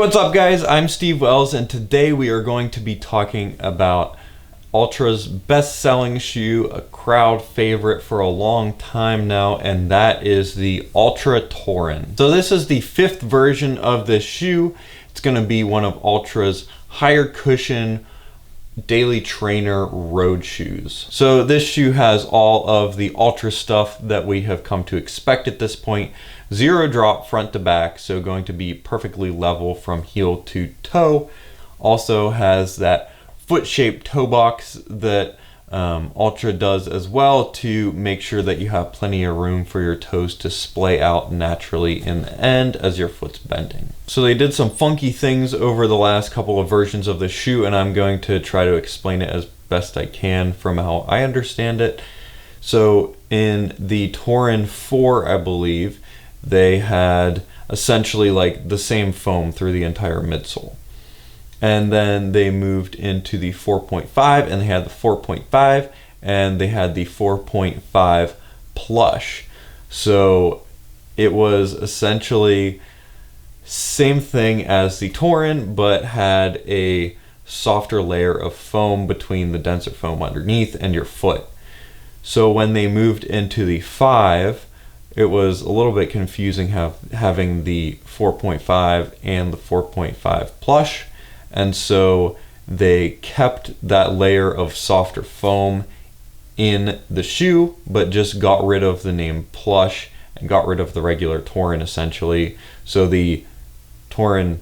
what's up guys? I'm Steve Wells and today we are going to be talking about Altra's best-selling shoe, a crowd favorite for a long time now, and that is the Altra Torin. So this is the 5th version of this shoe. It's going to be one of Altra's higher cushion daily trainer road shoes. So this shoe has all of the Altra stuff that we have come to expect at this point. 0 drop front to back, so going to be perfectly level from heel to toe. Also has that foot-shaped toe box that Altra does as well to make sure that you have plenty of room for your toes to splay out naturally in the end as your foot's bending. So they did some funky things over the last couple of versions of the shoe, and I'm going to try to explain it as best I can from how I understand it. So in the Torin 4, I believe, they had essentially like the same foam through the entire midsole. And then they moved into the 4.5 and they had the 4.5 and they had the 4.5 plush. So it was essentially same thing as the Torin, but had a softer layer of foam between the denser foam underneath and your foot. So when they moved into the 5, it was a little bit confusing having the 4.5 and the 4.5 plush. And so they kept that layer of softer foam in the shoe, but just got rid of the name plush and got rid of the regular Torin essentially. So the Torin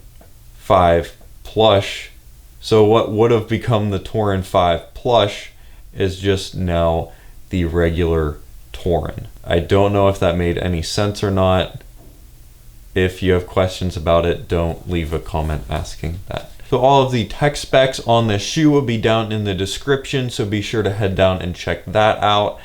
5 plush, so what would have become the Torin 5 plush is just now the regular Torin. I don't know if that made any sense or not. If you have questions about it, don't leave a comment asking that. So all of the tech specs on this shoe will be down in the description, so be sure to head down and check that out.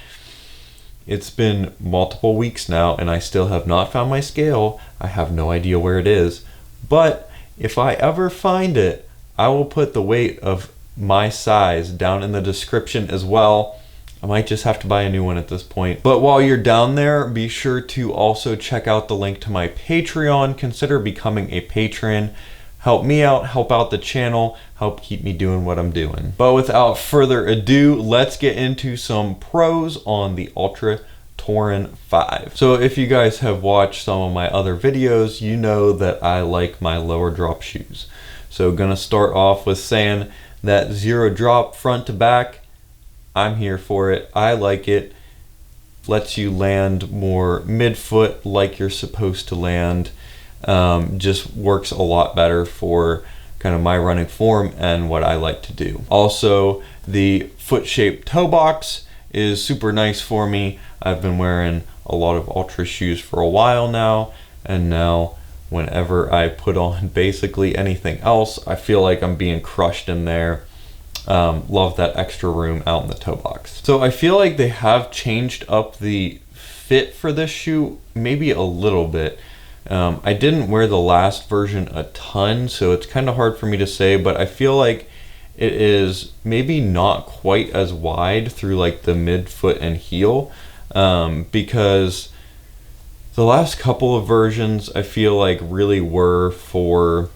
It's been multiple weeks now and I still have not found my scale. I have no idea where it is, but if I ever find it, I will put the weight of my size down in the description as well. I might just have to buy a new one at this point. But while you're down there, be sure to also check out the link to my Patreon. Consider becoming a patron. Help me out, help out the channel, help keep me doing what I'm doing. But without further ado, let's get into some pros on the Altra Torin 5. So if you guys have watched some of my other videos, you know that I like my lower drop shoes. So gonna start off with saying that 0 drop front to back, I'm here for it. I like it. Lets you land more midfoot like you're supposed to land. Just works a lot better for kind of my running form and what I like to do. Also, the foot-shaped toe box is super nice for me. I've been wearing a lot of Altra shoes for a while now, and now whenever I put on basically anything else, I feel like I'm being crushed in there. Love that extra room out in the toe box. So I feel like they have changed up the fit for this shoe maybe a little bit. I didn't wear the last version a ton, so it's kind of hard for me to say, but I feel like it is maybe not quite as wide through like the midfoot and heel, because the last couple of versions I feel like really were for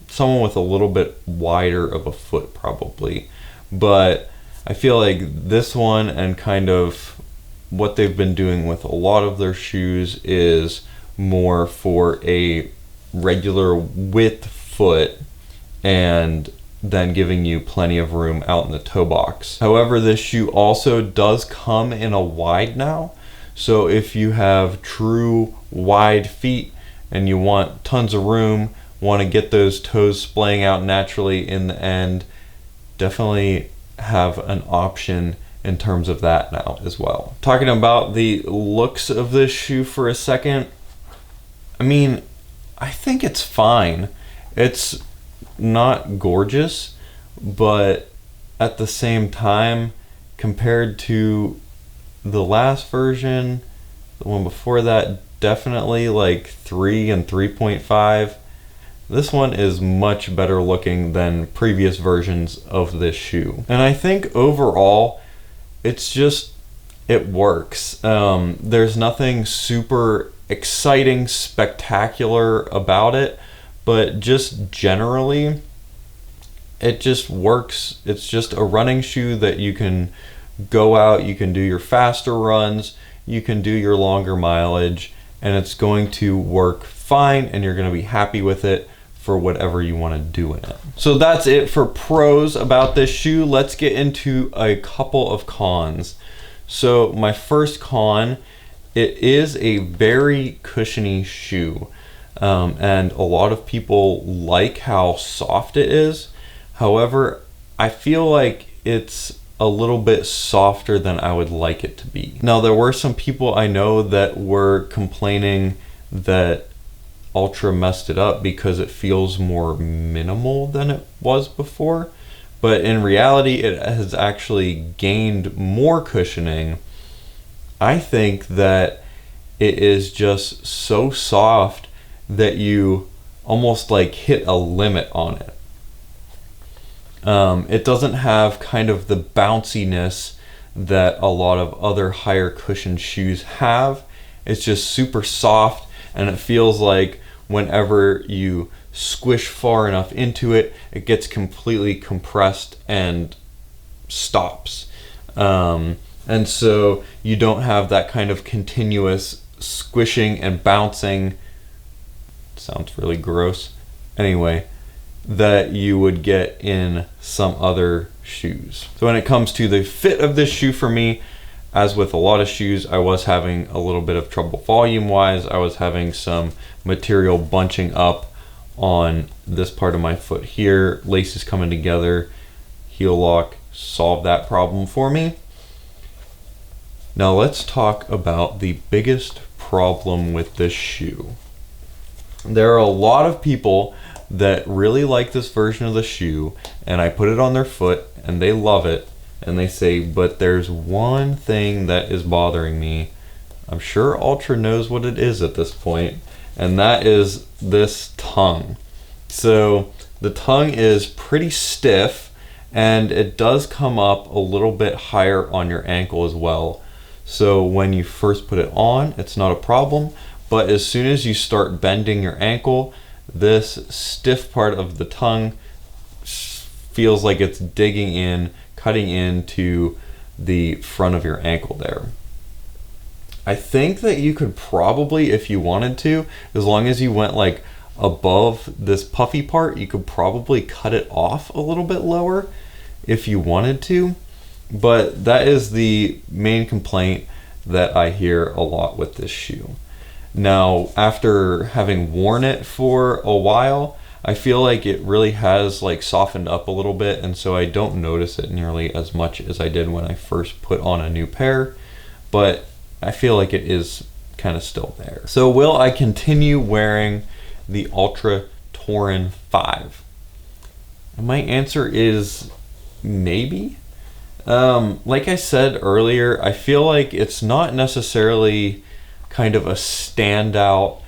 someone with a little bit wider of a foot probably. But I feel like this one and kind of what they've been doing with a lot of their shoes is more for a regular width foot and then giving you plenty of room out in the toe box. However, this shoe also does come in a wide now. So if you have true wide feet and you want tons of room, want to get those toes splaying out naturally in the end, definitely have an option in terms of that now as well. Talking about the looks of this shoe for a second, I mean, I think it's fine. It's not gorgeous, but at the same time, compared to the last version, the one before that, definitely like 3 and 3.5. This one is much better looking than previous versions of this shoe. And I think overall, it's just, it works. There's nothing super exciting, spectacular about it, but just generally, it just works. It's just a running shoe that you can go out, you can do your faster runs, you can do your longer mileage, and it's going to work fine, and you're going to be happy with it for whatever you want to do in it. So that's it for pros about this shoe. Let's get into a couple of cons. So my first con, it is a very cushiony shoe, and a lot of people like how soft it is. However, I feel like it's a little bit softer than I would like it to be. Now, there were some people I know that were complaining that Altra messed it up because it feels more minimal than it was before, but in reality it has actually gained more cushioning. I think that it is just so soft that you almost like hit a limit on it. It doesn't have kind of the bounciness that a lot of other higher cushion shoes have. It's just super soft, and it feels like whenever you squish far enough into it, it gets completely compressed and stops. And so you don't have that kind of continuous squishing and bouncing, sounds really gross, anyway, that you would get in some other shoes. So when it comes to the fit of this shoe for me, as with a lot of shoes, I was having a little bit of trouble volume wise. I was having some material bunching up on this part of my foot here, laces coming together. Heel lock solved that problem for me. Now let's talk about the biggest problem with this shoe. There are a lot of people that really like this version of the shoe, and I put it on their foot and they love it, and they say, but there's one thing that is bothering me. I'm sure Altra knows what it is at this point, and that is this tongue. So the tongue is pretty stiff, and it does come up a little bit higher on your ankle as well. So when you first put it on, it's not a problem, but as soon as you start bending your ankle, this stiff part of the tongue feels like it's digging in, cutting into the front of your ankle there. I think that you could probably, if you wanted to, as long as you went like above this puffy part, you could probably cut it off a little bit lower if you wanted to. But that is the main complaint that I hear a lot with this shoe. Now, after having worn it for a while, I feel like it really has like softened up a little bit, and so I don't notice it nearly as much as I did when I first put on a new pair, but I feel like it is kind of still there. So will I continue wearing the Altra Torin 5? And my answer is maybe. Like I said earlier, I feel like it's not necessarily kind of a standout,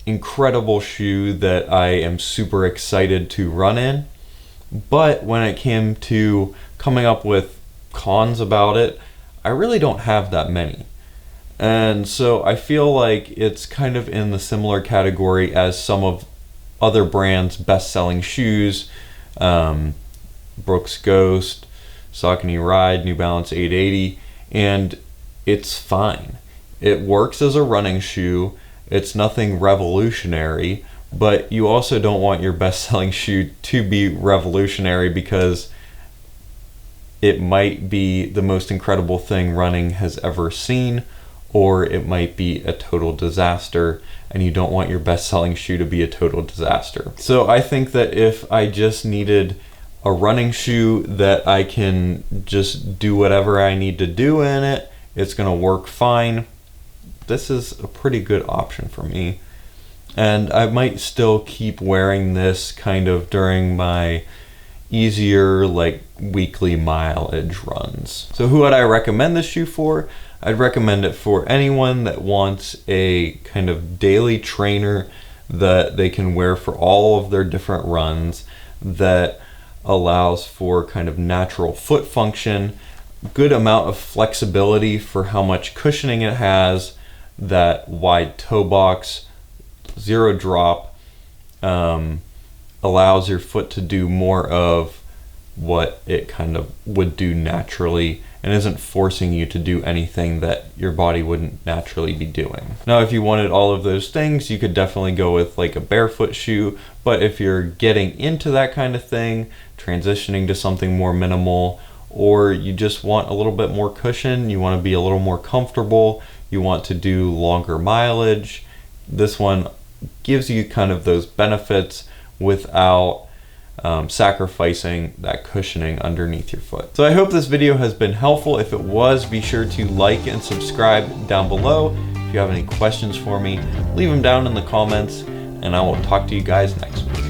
incredible shoe that I am super excited to run in. But when it came to coming up with cons about it, I really don't have that many. And so I feel like it's kind of in the similar category as some of other brands' best-selling shoes, Brooks Ghost, Saucony Ride, New Balance 880, and it's fine. It works as a running shoe. It's nothing revolutionary, but you also don't want your best-selling shoe to be revolutionary because it might be the most incredible thing running has ever seen, or it might be a total disaster, and you don't want your best-selling shoe to be a total disaster. So I think that if I just needed a running shoe that I can just do whatever I need to do in it, it's gonna work fine, this is a pretty good option for me. And I might still keep wearing this kind of during my easier like weekly mileage runs. So who would I recommend this shoe for? I'd recommend it for anyone that wants a kind of daily trainer that they can wear for all of their different runs, that allows for kind of natural foot function, good amount of flexibility for how much cushioning it has, that wide toe box, zero drop, allows your foot to do more of what it kind of would do naturally and isn't forcing you to do anything that your body wouldn't naturally be doing. Now, if you wanted all of those things, you could definitely go with like a barefoot shoe, but if you're getting into that kind of thing, transitioning to something more minimal, or you just want a little bit more cushion, you want to be a little more comfortable, you want to do longer mileage, this one gives you kind of those benefits without sacrificing that cushioning underneath your foot. So I hope this video has been helpful. If it was, be sure to like and subscribe down below. If you have any questions for me, leave them down in the comments, and I will talk to you guys next week.